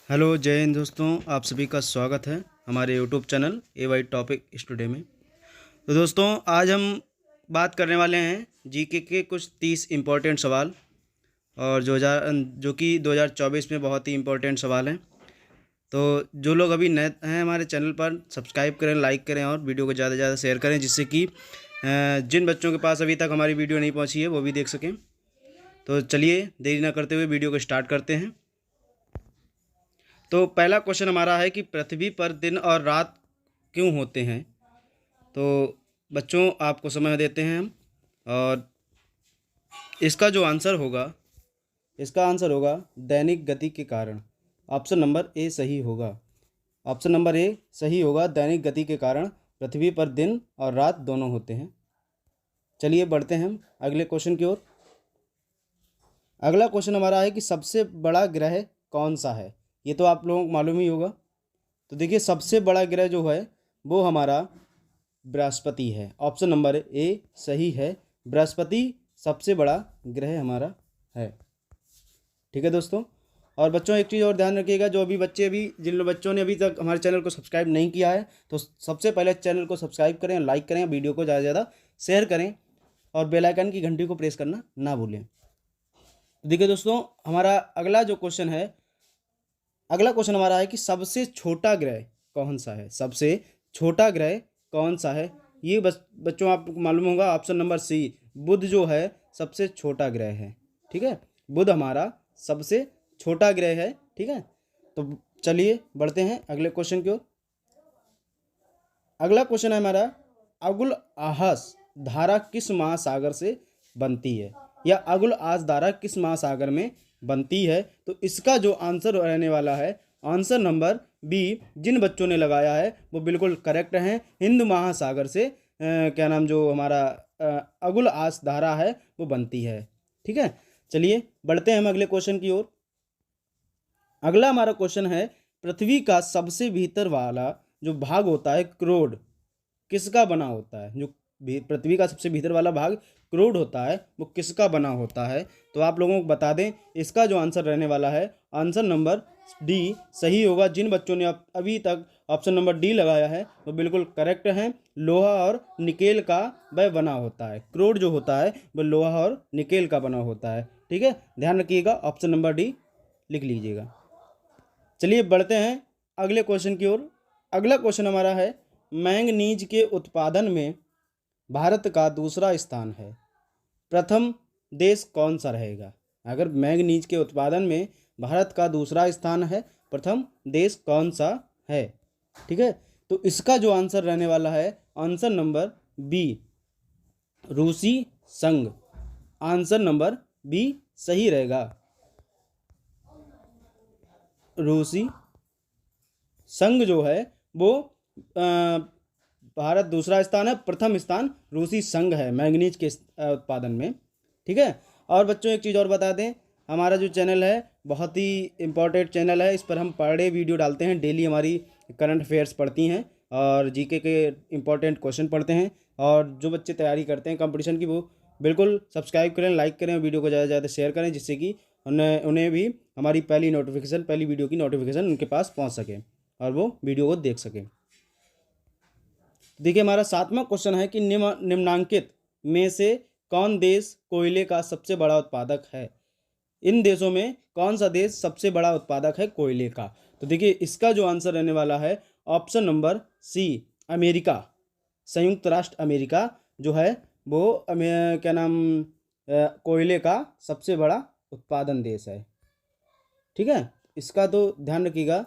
Hello जय हिंद दोस्तों, आप सभी का स्वागत है हमारे YouTube channel AY topic studio में। तो दोस्तों, आज हम बात करने वाले हैं जीके के कुछ 30 इम्पोर्टेंट सवाल, और जो कि 2024 में बहुत ही इम्पोर्टेंट सवाल हैं। तो जो लोग अभी नए हैं हमारे चैनल पर, सब्सक्राइब करें, लाइक करें और वीडियो को ज़्यादा से ज़्यादा शेयर करें, जिससे कि जिन बच्चों के पास अभी तक हमारी वीडियो नहीं पहुँची है वो भी देख सकें। तो चलिए देरी ना करते हुए वीडियो को स्टार्ट करते हैं। तो पहला क्वेश्चन हमारा है कि पृथ्वी पर दिन और रात क्यों होते हैं। तो बच्चों, आपको समय देते हैं हम, और इसका जो आंसर होगा, इसका आंसर होगा दैनिक गति के कारण। ऑप्शन नंबर ए सही होगा। ऑप्शन नंबर ए सही होगा, दैनिक गति के कारण पृथ्वी पर दिन और रात दोनों होते हैं। चलिए बढ़ते हैं हम अगले क्वेश्चन की ओर। अगला क्वेश्चन हमारा है कि सबसे बड़ा ग्रह कौन सा है। ये तो आप लोगों को मालूम ही होगा। तो देखिए, सबसे बड़ा ग्रह जो है वो हमारा बृहस्पति है। ऑप्शन नंबर ए सही है, बृहस्पति सबसे बड़ा ग्रह हमारा है। ठीक है दोस्तों। और बच्चों, एक चीज़ और ध्यान रखिएगा, जो अभी बच्चे जिन बच्चों ने अभी तक हमारे चैनल को सब्सक्राइब नहीं किया है, तो सबसे पहले चैनल को सब्सक्राइब करें, लाइक करें, वीडियो को ज़्यादा से ज़्यादा शेयर करें और बेल आइकन की घंटी को प्रेस करना ना भूलें। देखिए दोस्तों, हमारा अगला क्वेश्चन हमारा है कि सबसे छोटा ग्रह कौन सा है। सबसे छोटा ग्रह कौन सा है, ये बच्चों आपको मालूम होगा। ऑप्शन नंबर सी, बुध जो है सबसे छोटा ग्रह है। ठीक है, बुध हमारा सबसे छोटा ग्रह है। ठीक है, तो चलिए बढ़ते हैं अगले क्वेश्चन की ओर। अगला क्वेश्चन है हमारा, अगुल आहस धारा किस महासागर से बनती है, या अगुल आहस धारा किस महासागर में बनती है। तो इसका जो आंसर रहने वाला है, आंसर नंबर बी, जिन बच्चों ने लगाया है वो बिल्कुल करेक्ट हैं। हिंद महासागर से क्या नाम जो हमारा अगुल आहस धारा है वो बनती है। ठीक है, चलिए बढ़ते हैं हम अगले क्वेश्चन की ओर। अगला हमारा क्वेश्चन है, पृथ्वी का सबसे भीतर वाला जो भाग होता है क्रोड, किसका बना होता है। जो पृथ्वी का सबसे भीतर वाला भाग क्रोड होता है वो किसका बना होता है। तो आप लोगों को बता दें, इसका जो आंसर रहने वाला है, आंसर नंबर डी सही होगा। जिन बच्चों ने अभी तक ऑप्शन नंबर डी लगाया है वो बिल्कुल करेक्ट हैं। लोहा और निकेल का वह बना होता है। क्रोड जो होता है वो लोहा और निकेल का बना होता है। ठीक है, ध्यान रखिएगा, ऑप्शन नंबर डी लिख लीजिएगा। चलिए बढ़ते हैं अगले क्वेश्चन की ओर। अगला क्वेश्चन हमारा है, मैंगनीज के उत्पादन में भारत का दूसरा स्थान है, प्रथम देश कौन सा रहेगा। अगर मैंगनीज के उत्पादन में भारत का दूसरा स्थान है, प्रथम देश कौन सा है। ठीक है, तो इसका जो आंसर रहने वाला है, आंसर नंबर बी, रूसी संघ। आंसर नंबर बी सही रहेगा, रूसी संघ जो है वो भारत दूसरा स्थान है, प्रथम स्थान रूसी संघ है मैंगनीज के उत्पादन में। ठीक है, और बच्चों एक चीज़ और बता दें, हमारा जो चैनल है बहुत ही इम्पोर्टेंट चैनल है। इस पर हम पर डे वीडियो डालते हैं, डेली हमारी करंट अफेयर्स पढ़ती हैं और जीके के इम्पोर्टेंट क्वेश्चन पढ़ते हैं। और जो बच्चे तैयारी करते हैं कंपटीशन की, वो बिल्कुल सब्सक्राइब करें, लाइक करें, वीडियो को ज़्यादा से ज़्यादा शेयर करें, जिससे कि उन्हें भी हमारी पहली वीडियो की नोटिफिकेशन उनके पास पहुँच सके और वो वीडियो को देख सकें। देखिए, हमारा 7वां क्वेश्चन है कि निम्नांकित में से कौन देश कोयले का सबसे बड़ा उत्पादक है। इन देशों में कौन सा देश सबसे बड़ा उत्पादक है कोयले का। तो देखिए, इसका जो आंसर रहने वाला है, ऑप्शन नंबर सी, अमेरिका। संयुक्त राष्ट्र अमेरिका जो है वो क्या नाम कोयले का सबसे बड़ा उत्पादन देश है। ठीक है, इसका तो ध्यान रखिएगा।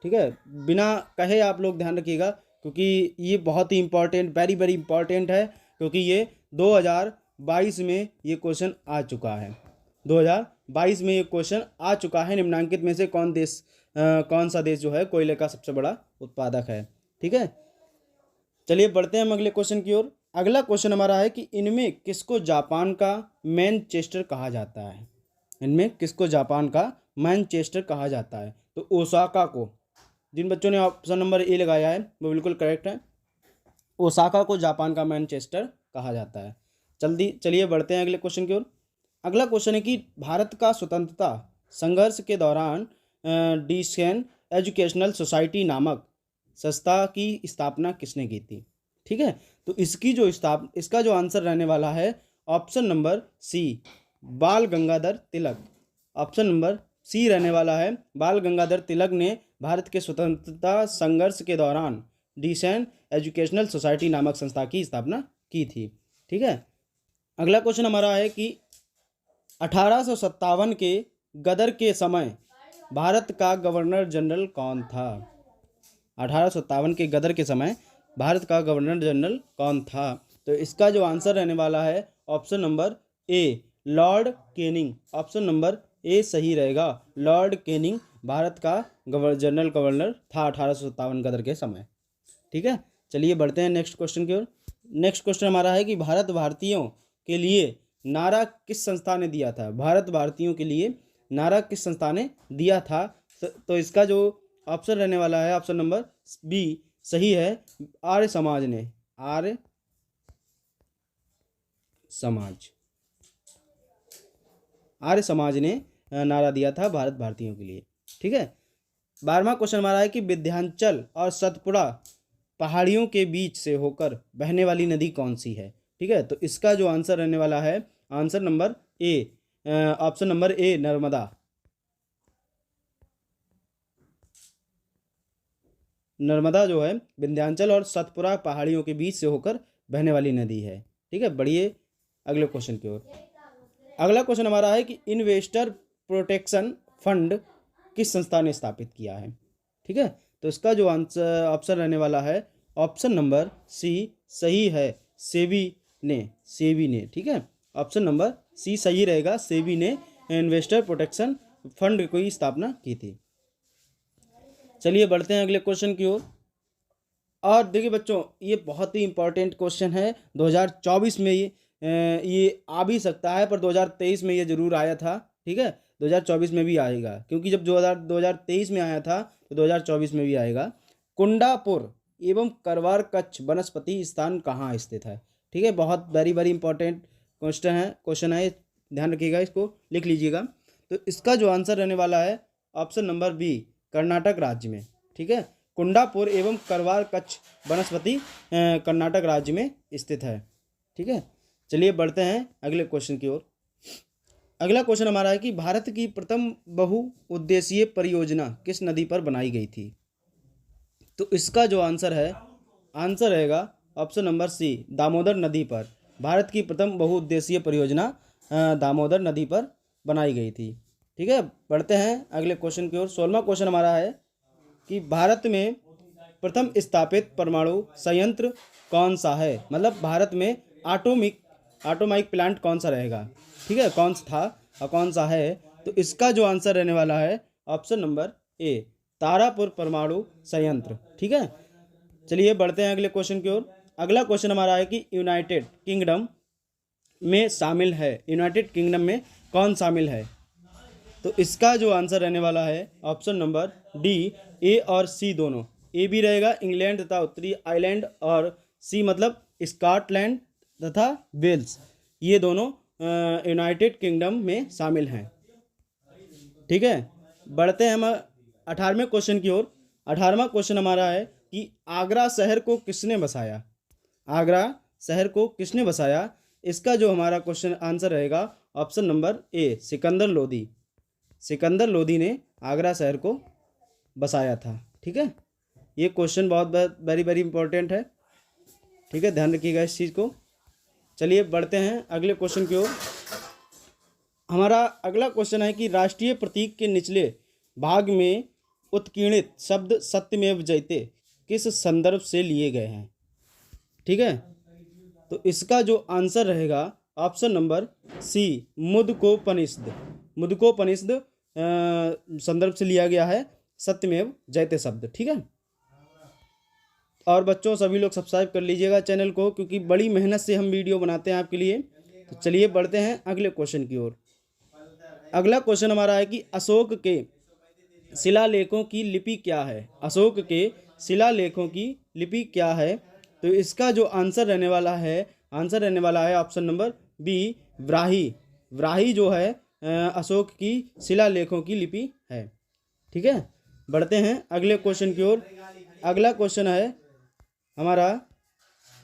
ठीक है, बिना कहे आप लोग ध्यान रखिएगा, क्योंकि ये बहुत ही इंपॉर्टेंट, वेरी वेरी इंपॉर्टेंट है, क्योंकि ये 2022 में ये क्वेश्चन आ चुका है। 2022 में ये क्वेश्चन आ चुका है, निम्नांकित में से कौन सा देश जो है कोयले का सबसे बड़ा उत्पादक है। ठीक है, चलिए बढ़ते हैं हम अगले क्वेश्चन की ओर। अगला क्वेश्चन हमारा है कि इनमें किसको जापान का मैनचेस्टर कहा जाता है। इनमें किसको जापान का मैनचेस्टर कहा जाता है। तो ओसाका को, जिन बच्चों ने ऑप्शन नंबर ए लगाया है वो बिल्कुल करेक्ट है। ओसाका को जापान का मैनचेस्टर कहा जाता है। चलिए बढ़ते हैं अगले क्वेश्चन की ओर। अगला क्वेश्चन है कि भारत का स्वतंत्रता संघर्ष के दौरान डिसेन एजुकेशनल सोसाइटी नामक संस्था की स्थापना किसने की थी? ठीक है, तो इसका जो आंसर रहने वाला है ऑप्शन नंबर सी, बाल Gangadhar Tilak. Option number C रहने वाला है, बाल गंगाधर तिलक ने भारत के स्वतंत्रता संघर्ष के दौरान डिसेन एजुकेशनल सोसाइटी नामक संस्था की स्थापना की थी। ठीक है, अगला क्वेश्चन हमारा है कि 1857 के गदर के समय भारत का गवर्नर जनरल कौन था? 1857 के गदर के समय भारत का गवर्नर जनरल कौन था? तो इसका जो आंसर रहने वाला है option number A, Lord Canning. Option number A सही रहेगा, लॉर्ड केनिंग भारत का जनरल गवर्नर था 1857 गदर के समय। ठीक है, चलिए बढ़ते हैं नेक्स्ट क्वेश्चन की ओर। नेक्स्ट क्वेश्चन हमारा है कि भारत भारतीयों के लिए नारा किस संस्था ने दिया था? भारत भारतीयों के लिए नारा किस संस्था ने दिया था? तो इसका जो ऑप्शन रहने वाला है ऑप्शन नंबर बी सही है, आर्य समाज ने। आर्य समाज ने नारा दिया था भारत भारतीयों के लिए। ठीक है, 12वां क्वेश्चन हमारा है कि विंध्याचल और सतपुड़ा पहाड़ियों के बीच से होकर बहने वाली नदी कौन सी है? ठीक है, तो इसका जो आंसर रहने वाला है answer number A, option number A, Narmada. Narmada जो है विंध्याचल और सतपुड़ा पहाड़ियों के बीच से होकर बहने वाली नदी है। ठीक है, बढ़िए अगले क्वेश्चन की ओर। अगला क्वेश्चन हमारा है कि इन्वेस्टर प्रोटेक्शन फंड किस संस्था ने स्थापित किया है? ठीक है, तो इसका जो आंसर ऑप्शन रहने वाला है ऑप्शन नंबर सी सही है, सेबी ने। ठीक है, ऑप्शन नंबर सी सही रहेगा, सेबी ने इन्वेस्टर प्रोटेक्शन फंड की स्थापना की थी। चलिए बढ़ते हैं अगले क्वेश्चन की ओर। और देखिए बच्चों, ये बहुत ही इंपॉर्टेंट क्वेश्चन है। 2024 में ये आ भी सकता है, पर 2023 में ये जरूर आया था। ठीक है, 2024 में भी आएगा, क्योंकि जब 2023 में आया था तो 2024 में भी आएगा। कुंडापुर एवं करवार कच्छ वनस्पति स्थान कहाँ स्थित है? ठीक है, बहुत वेरी वेरी इंपॉर्टेंट क्वेश्चन है, ध्यान रखिएगा, इसको लिख लीजिएगा। तो इसका जो आंसर रहने वाला है ऑप्शन नंबर बी, कर्नाटक राज्य में। ठीक है, कुंडापुर एवं करवार कच्छ वनस्पति कर्नाटक राज्य में स्थित है। ठीक है, चलिए बढ़ते हैं अगले क्वेश्चन की ओर। अगला क्वेश्चन हमारा है कि भारत की प्रथम बहुउद्देशीय परियोजना किस नदी पर बनाई गई थी? तो इसका जो आंसर रहेगा ऑप्शन नंबर सी, दामोदर नदी पर। भारत की प्रथम बहुउद्देशीय परियोजना दामोदर नदी पर बनाई गई थी। ठीक है, बढ़ते हैं अगले क्वेश्चन की ओर। 16वां क्वेश्चन हमारा है कि भारत में प्रथम स्थापित परमाणु संयंत्र कौन सा है? मतलब भारत में एटॉमिक प्लांट कौन सा रहेगा? ठीक है, कौन सा था और कौन सा है? तो इसका जो आंसर रहने वाला है ऑप्शन नंबर ए, तारापुर परमाणु संयंत्र। ठीक है, चलिए बढ़ते हैं अगले क्वेश्चन की ओर। अगला क्वेश्चन हमारा है कि यूनाइटेड किंगडम में कौन शामिल है? तो इसका जो आंसर रहने वाला है ऑप्शन नंबर डी, ए और सी दोनों। ए भी रहेगा इंग्लैंड तथा उत्तरी आयरलैंड, और सी मतलब स्कॉटलैंड तथा वेल्स, ये दोनों यूनाइटेड किंगडम में शामिल हैं। ठीक है, बढ़ते हैं हम 18वें क्वेश्चन की ओर। 18वां क्वेश्चन हमारा है कि आगरा शहर को किसने बसाया? आगरा शहर को किसने बसाया? इसका जो हमारा क्वेश्चन आंसर रहेगा option number A, Sikandar Lodi ने आगरा शहर को बसाया था। ठीक है, ये क्वेश्चन बहुत वेरी वेरी इंपॉर्टेंट है। ठीक है, ध्यान रखिएगा इस चीज़ को। चलिए बढ़ते हैं अगले क्वेश्चन की ओर। हमारा अगला क्वेश्चन है कि राष्ट्रीय प्रतीक के निचले भाग में उत्कीर्णित शब्द सत्यमेव जयते किस संदर्भ से लिए गए हैं? ठीक है, तो इसका जो आंसर रहेगा ऑप्शन नंबर सी, मुदकोपनिषद संदर्भ से लिया गया है सत्यमेव जयते शब्द। ठीक है, और बच्चों सभी लोग सब्सक्राइब कर लीजिएगा चैनल को, क्योंकि बड़ी मेहनत से हम वीडियो बनाते हैं आपके लिए। तो चलिए बढ़ते हैं अगले क्वेश्चन की ओर। अगला क्वेश्चन हमारा है कि अशोक के शिलालेखों की लिपि क्या है? अशोक के शिलालेखों की लिपि क्या है? तो इसका जो आंसर रहने वाला है ऑप्शन नंबर बी, व्राही जो है अशोक की शिलालेखों की लिपि है। ठीक है, बढ़ते हैं अगले क्वेश्चन की ओर। अगला क्वेश्चन है हमारा,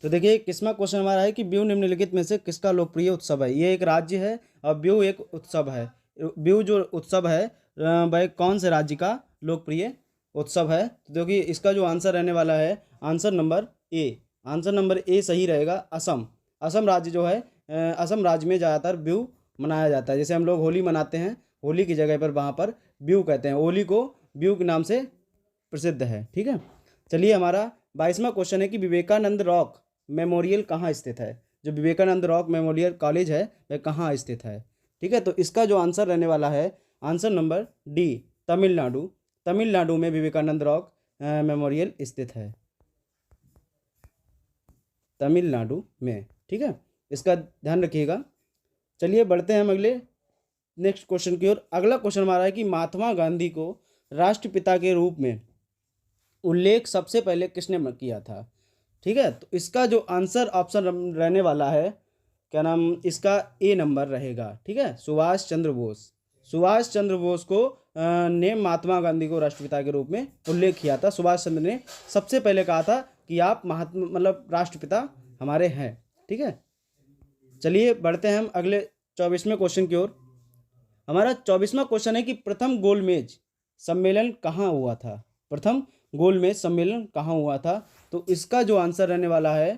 तो देखिए किसवा क्वेश्चन हमारा है कि बिहू निम्नलिखित में से किसका लोकप्रिय उत्सव है। ये एक राज्य है और बिहू एक उत्सव है। बिहू जो उत्सव है वह कौन से राज्य का लोकप्रिय उत्सव है। तो देखिए इसका जो आंसर रहने वाला है, answer number A. Answer number A सही रहेगा, असम। असम राज्य जो है, असम राज्य में ज़्यादातर बिहू मनाया जाता है। जैसे हम लोग होली मनाते हैं, होली की जगह पर वहाँ पर बिहू कहते हैं। होली को बिहू के नाम से प्रसिद्ध है। ठीक है, चलिए हमारा 22वां क्वेश्चन है कि विवेकानंद रॉक मेमोरियल कहाँ स्थित है। जो विवेकानंद रॉक मेमोरियल कॉलेज है वह कहाँ स्थित है। ठीक है, तो इसका जो आंसर रहने वाला है, answer number D, Tamil Nadu. Tamil Nadu में विवेकानंद रॉक मेमोरियल स्थित है, तमिलनाडु में। ठीक है, इसका ध्यान रखिएगा। चलिए बढ़ते हैं हम अगले नेक्स्ट क्वेश्चन की ओर। अगला क्वेश्चन हमारा है कि महात्मा गांधी को राष्ट्रपिता के रूप में उल्लेख सबसे पहले किसने किया था। ठीक है, तो इसका जो आंसर ऑप्शन रहने वाला है, क्या नाम इसका, ए नंबर रहेगा। ठीक है, सुभाष चंद्र बोस। सुभाष चंद्र बोस को ने महात्मा गांधी को राष्ट्रपिता के रूप में उल्लेख किया था। सुभाष चंद्र ने सबसे पहले कहा था कि आप महात्मा मतलब राष्ट्रपिता हमारे हैं। ठीक है, चलिए बढ़ते हैं हम अगले 24वें क्वेश्चन की ओर। हमारा 24वां क्वेश्चन है कि प्रथम गोलमेज सम्मेलन कहाँ हुआ था। प्रथम गोलमेज सम्मेलन कहाँ हुआ था। तो इसका जो आंसर रहने वाला है,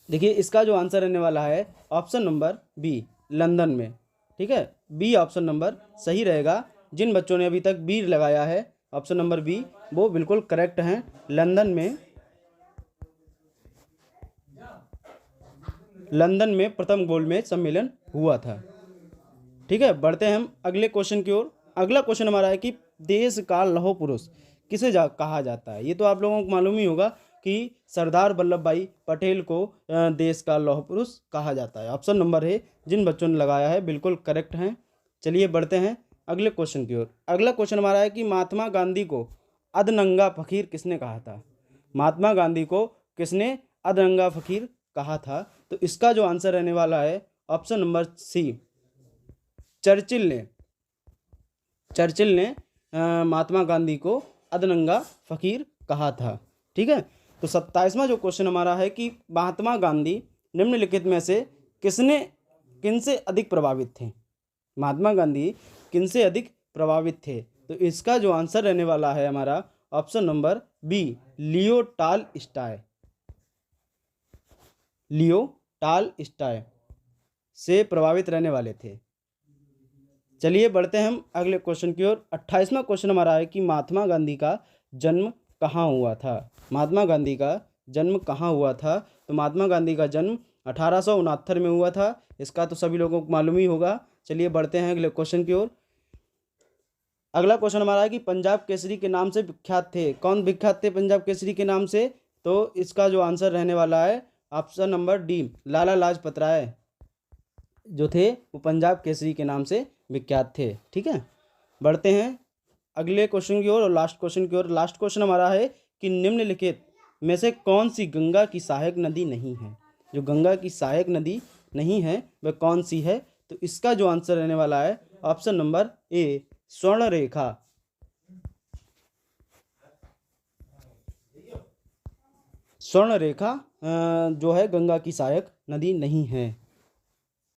देखिए इसका जो आंसर रहने वाला है ऑप्शन नंबर बी, लंदन में। ठीक है, बी ऑप्शन नंबर सही रहेगा। जिन बच्चों ने अभी तक बी लगाया है ऑप्शन नंबर बी, वो बिल्कुल करेक्ट हैं। लंदन में प्रथम गोलमेज सम्मेलन हुआ था। ठीक है, बढ़ते हैं हम अगले क्वेश्चन की ओर। अगला क्वेश्चन हमारा है कि देश का लौह पुरुष किसे कहा जाता है। ये तो आप लोगों को मालूम ही होगा कि सरदार वल्लभ भाई पटेल को देश का लौह पुरुष कहा जाता है। ऑप्शन नंबर है, जिन बच्चों ने लगाया है बिल्कुल करेक्ट हैं। चलिए बढ़ते हैं अगले क्वेश्चन की ओर। अगला क्वेश्चन हमारा है कि महात्मा गांधी को अधनंगा फकीर किसने कहा था। महात्मा गांधी को किसने अधनंगा फकीर कहा था। तो इसका जो आंसर रहने वाला है ऑप्शन नंबर सी, चर्चिल ने। चर्चिल ने महात्मा गांधी को अधनंगा फकीर कहा था। ठीक है, तो 27वां जो क्वेश्चन हमारा है कि महात्मा गांधी निम्नलिखित में से किनसे अधिक प्रभावित थे। महात्मा गांधी किनसे अधिक प्रभावित थे। तो इसका जो आंसर रहने वाला है हमारा option number B, Leo Tolstoy. Leo Tolstoy से प्रभावित रहने वाले थे। चलिए बढ़ते हैं हम अगले क्वेश्चन की ओर। 28वां क्वेश्चन हमारा है कि महात्मा गांधी का जन्म कहाँ हुआ था। महात्मा गांधी का जन्म कहाँ हुआ था। तो महात्मा गांधी का जन्म 1869 में हुआ था। इसका तो सभी लोगों को मालूम ही होगा। चलिए बढ़ते हैं अगले क्वेश्चन की ओर। अगला क्वेश्चन हमारा है कि पंजाब केसरी के नाम से विख्यात थे। कौन विख्यात थे पंजाब केसरी के नाम से। तो इसका जो आंसर रहने वाला है option number D, Lala Lajpat Rai जो थे वो पंजाब केसरी के नाम से विख्यात थे। ठीक है, बढ़ते हैं अगले क्वेश्चन की ओर और लास्ट क्वेश्चन की ओर। लास्ट क्वेश्चन हमारा है कि निम्नलिखित में से कौन सी गंगा की सहायक नदी नहीं है। जो गंगा की सहायक नदी नहीं है वह कौन सी है। तो इसका जो आंसर रहने वाला है ऑप्शन नंबर ए, स्वर्ण रेखा। स्वर्ण रेखा जो है गंगा की सहायक नदी नहीं है।